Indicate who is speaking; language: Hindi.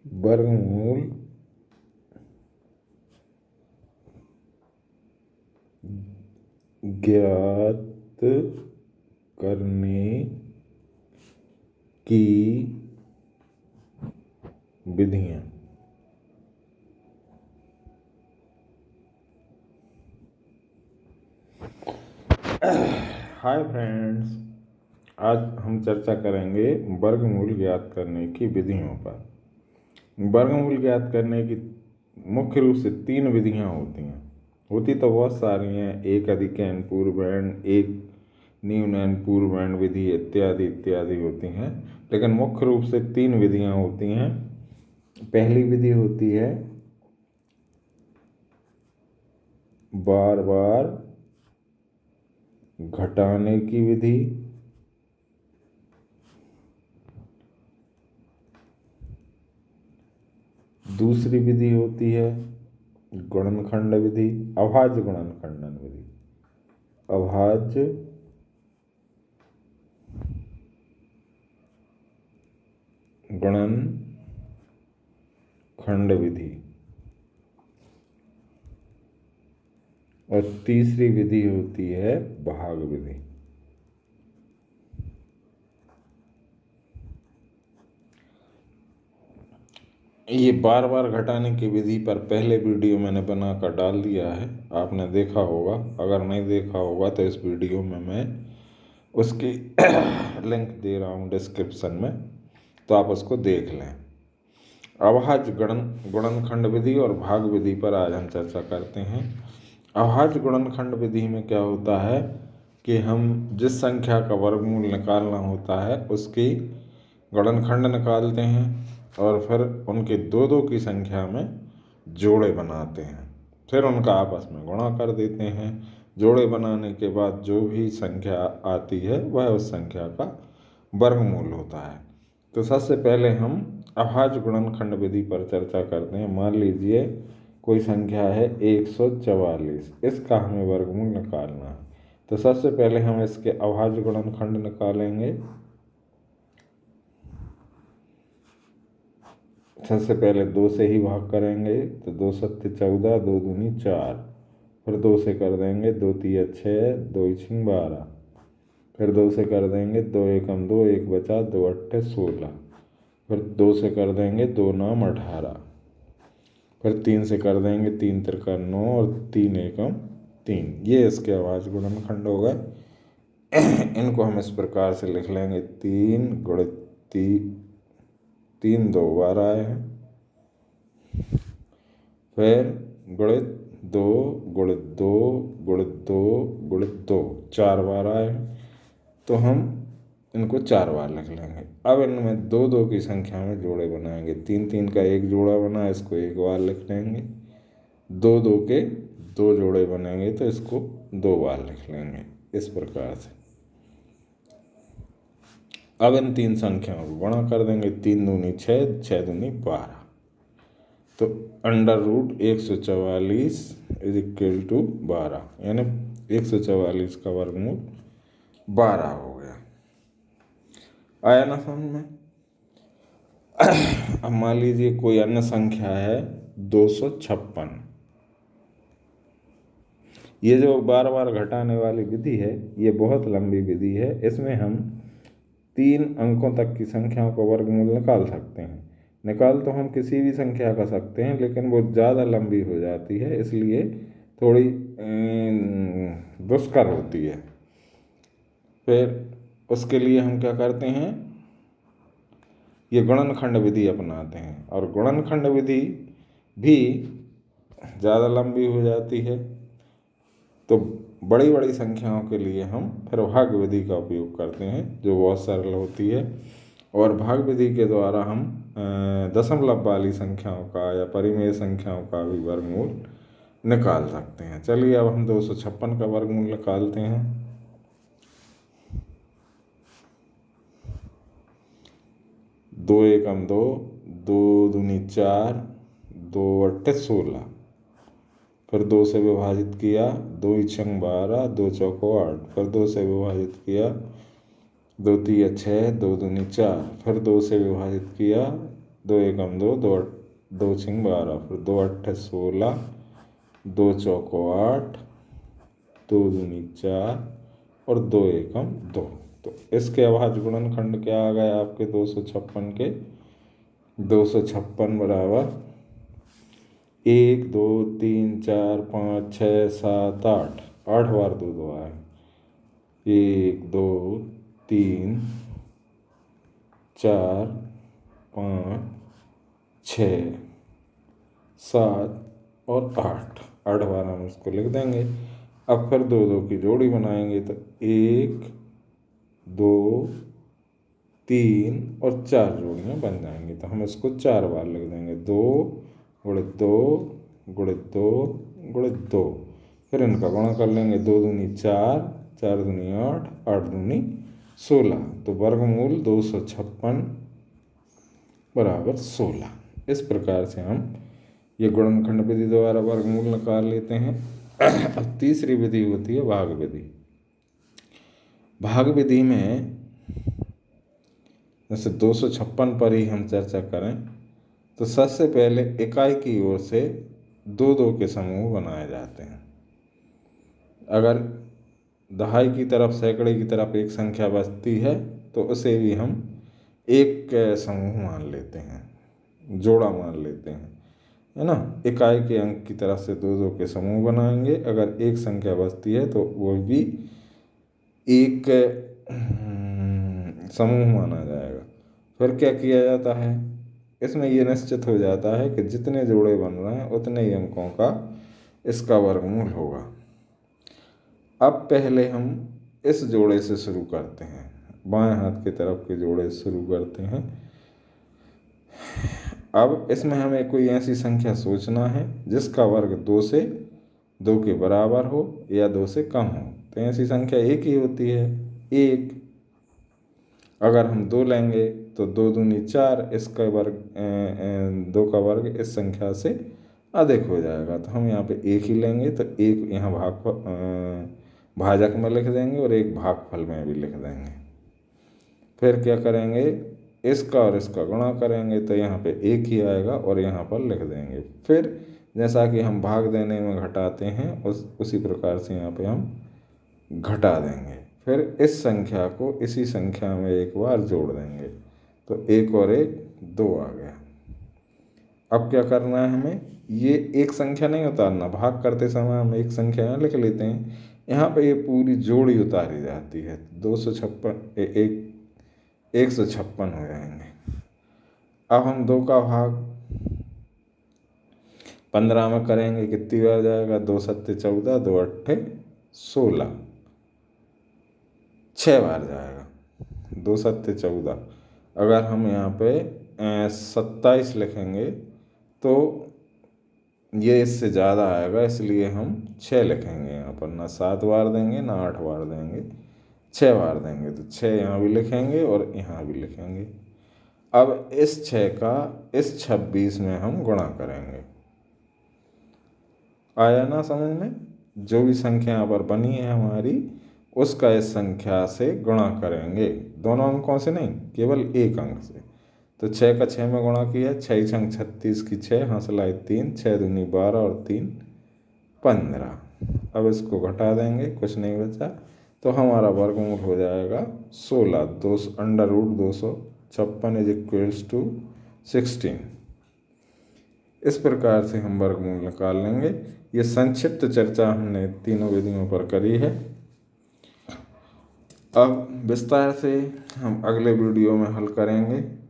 Speaker 1: वर्गमूल ज्ञात करने की विधियाँ। हाय फ्रेंड्स, आज हम चर्चा करेंगे वर्गमूल ज्ञात करने की विधियों पर। वर्गमूल ज्ञात करने की मुख्य रूप से 3 विधियाँ होती तो बहुत सारी हैं। एक अधिक एन पूर्वैंड, एक न्यून एन पूर्वैंड विधि इत्यादि इत्यादि होती हैं, लेकिन मुख्य रूप से 3 विधियाँ होती हैं। पहली विधि होती है बार बार घटाने की विधि। दूसरी विधि होती है गुणनखंड विधि, अभाज्य गुणनखंडन विधि। अभाज्य गुणनखंड विधि। और तीसरी विधि होती है भाग विधि। ये बार बार घटाने की विधि पर पहले वीडियो मैंने बनाकर डाल दिया है, आपने देखा होगा। अगर नहीं देखा होगा तो इस वीडियो में मैं उसकी लिंक दे रहा हूँ डिस्क्रिप्शन में, तो आप उसको देख लें। अभाज्य गुणनखंड विधि और भाग विधि पर आज हम चर्चा करते हैं। अभाज्य गुणनखंड विधि में क्या होता है कि हम जिस संख्या का वर्गमूल निकालना होता है उसकी गुणनखंड निकालते हैं और फिर उनके 2-2 की संख्या में जोड़े बनाते हैं, फिर उनका आपस में गुणा कर देते हैं। जोड़े बनाने के बाद जो भी संख्या आती है वह उस संख्या का वर्गमूल होता है। तो सबसे पहले हम अभाज्य गुणनखंड विधि पर चर्चा करते हैं। मान लीजिए कोई संख्या है 144, इसका हमें वर्गमूल निकालना है। तो सबसे पहले हम इसके अभाज्य गुणनखंड निकालेंगे। सबसे पहले 2 से ही भाग करेंगे, तो 2 सत्ते 14, 2 दूनी 4, फिर 2 से कर देंगे 2 तिया 6, 2 छीं 12, फिर 2 से कर देंगे 2 एकम 2, 1 बचा, 2 अट्ठे 16, फिर 2 से कर देंगे 2 नाम 18, फिर 3 से कर देंगे 3 तिरका 9 और 3 एकम 3। ये इसके अभाज्य गुणनखंड हो गए। इनको हम इस प्रकार से लिख लेंगे 3 गुणित 3 2 12 आए हैं, फिर गुणित 2 गुणित 2 गुणित 2 गुणित 2 4 बार आए हैं, तो हम इनको 4 बार लिख लेंगे। अब इनमें 2-2 की संख्या में जोड़े बनाएंगे। 3-3 का एक जोड़ा बना, इसको 1 बार लिख लेंगे। 2-2 के 2 जोड़े बनेंगे तो इसको 2 बार लिख लेंगे, इस प्रकार से। अब इन 3 संख्याओं को गुणा कर देंगे। 3 दूनी 6, 6 दूनी 12, तो √ 144 इज इक्वल टू 12, यानी 144 का वर्गमूल 12 हो गया। आया ना समझ में? अब मान लीजिए कोई अन्य संख्या है 256। ये जो बार बार घटाने वाली विधि है ये बहुत लंबी विधि है। इसमें हम 3 अंकों तक की संख्याओं का वर्गमूल निकाल सकते हैं। निकाल तो हम किसी भी संख्या का सकते हैं, लेकिन वो ज़्यादा लंबी हो जाती है, इसलिए थोड़ी दुष्कर होती है। फिर उसके लिए हम क्या करते हैं, ये गुणनखंड विधि अपनाते हैं। और गुणनखंड विधि भी ज़्यादा लंबी हो जाती है, तो बड़ी बड़ी संख्याओं के लिए हम फिर भाग विधि का उपयोग करते हैं, जो बहुत सरल होती है। और भाग विधि के द्वारा हम दशमलव वाली संख्याओं का या परिमेय संख्याओं का भी वर्गमूल निकाल सकते हैं। चलिए अब हम 256 का वर्गमूल निकालते हैं। 2 एकम 2, 2 दूनी 4, 2 अट्ठे 16, फिर 2 से विभाजित किया, 2 छंग 12, 2 चौको 8, फिर 2 से विभाजित किया, 2 तिया 6, 2 दूनी 4, फिर 2 से विभाजित किया, दो एकम दो, दो छिंग 12, फिर 2 अट्ठे 16, 2 चौको 8, 2 दूनी 4 और 2 एकम 2। तो इसके अभाज्य गुणनखंड क्या आ गए आपके 256 के? 256 बराबर 1 2 3 4 5 6 7 8, 8 बार 2 2 आए। 1 2 3 4 5 6 7 और 8, 8 बार हम इसको लिख देंगे। अब फिर 2 2 की जोड़ी बनाएंगे तो 1 2 3 और 4 जोड़ियाँ बन जाएंगी। तो हम इसको 4 बार लिख देंगे, 2 गुणित 2 गुणित 2 गुणित 2। फिर इनका गुणा कर लेंगे, 2 दूनी 4, 4 दूनी 8, 8 दूनी 16। तो वर्गमूल 256 बराबर 16। इस प्रकार से हम ये गुणनखंड विधि द्वारा वर्गमूल निकाल लेते हैं। अब तीसरी विधि होती है भाग विधि। भाग विधि में जैसे 256 पर ही हम चर्चा करें तो सबसे पहले इकाई की ओर से 2 2 के समूह बनाए जाते हैं। अगर दहाई की तरफ, सैकड़े की तरफ एक संख्या बचती है तो उसे भी हम एक समूह मान लेते हैं, जोड़ा मान लेते हैं, है ना। इकाई के अंक की तरफ से 2 2 के समूह बनाएंगे। अगर एक संख्या बचती है तो वो भी एक समूह माना जाएगा। फिर क्या किया जाता है, इसमें ये निश्चित हो जाता है कि जितने जोड़े बन रहे हैं उतने ही अंकों का इसका वर्गमूल होगा। अब पहले हम इस जोड़े से शुरू करते हैं, बाएं हाथ की तरफ के जोड़े से शुरू करते हैं। अब इसमें हमें कोई ऐसी संख्या सोचना है जिसका वर्ग 2 से 2 के बराबर हो या 2 से कम हो। तो ऐसी संख्या एक ही होती है, 1। अगर हम 2 लेंगे तो 2 दूनी 4, इसका वर्ग 2 का वर्ग इस संख्या से अधिक हो जाएगा। तो हम यहाँ पे 1 ही लेंगे, तो 1 यहाँ भाजक में लिख देंगे और 1 भागफल में भी लिख देंगे। फिर क्या करेंगे, इसका और इसका गुणा करेंगे तो यहाँ पे 1 ही आएगा और यहाँ पर लिख देंगे। फिर जैसा कि हम भाग देने में घटाते हैं उसी प्रकार से यहाँ पे हम घटा देंगे। फिर इस संख्या को इसी संख्या में एक बार जोड़ देंगे तो 1 और 1 2 आ गया। अब क्या करना है हमें, ये एक संख्या नहीं उतारना, भाग करते समय हम एक संख्या यहाँ लिख लेते हैं, यहाँ पे ये पूरी जोड़ी उतारी जाती है। 156 हो जाएंगे। अब हम 2 का भाग 15 में करेंगे, कितनी बार जाएगा, 2 सत्ते 14, 2 अट्ठे 16, 6 बार जाएगा, 2 सत्ते 14। अगर हम यहाँ पे 27 लिखेंगे तो ये इससे ज़्यादा आएगा, इसलिए हम 6 लिखेंगे यहाँ पर। ना 7 बार देंगे ना 8 बार देंगे, 6 बार देंगे। तो 6 यहाँ भी लिखेंगे और यहाँ भी लिखेंगे। अब इस 6 का इस 26 में हम गुणा करेंगे। आया ना समझ में? जो भी संख्या यहाँ पर बनी है हमारी, उसका इस संख्या से गुणा करेंगे, दोनों अंकों से नहीं, केवल एक अंक से। तो 6 का 6 में गुणा किया, 6 छंग 36 की 6, हंसलाए 3, 6 दूनी 12 और 3 15। अब इसको घटा देंगे, कुछ नहीं बचा, तो हमारा वर्गमूल हो जाएगा 16। √256 इज इक्वल्स टू 16। इस प्रकार से हम वर्गमूल निकाल लेंगे। ये संक्षिप्त चर्चा हमने तीनों विधियों पर करी है। अब विस्तार से हम अगले वीडियो में हल करेंगे।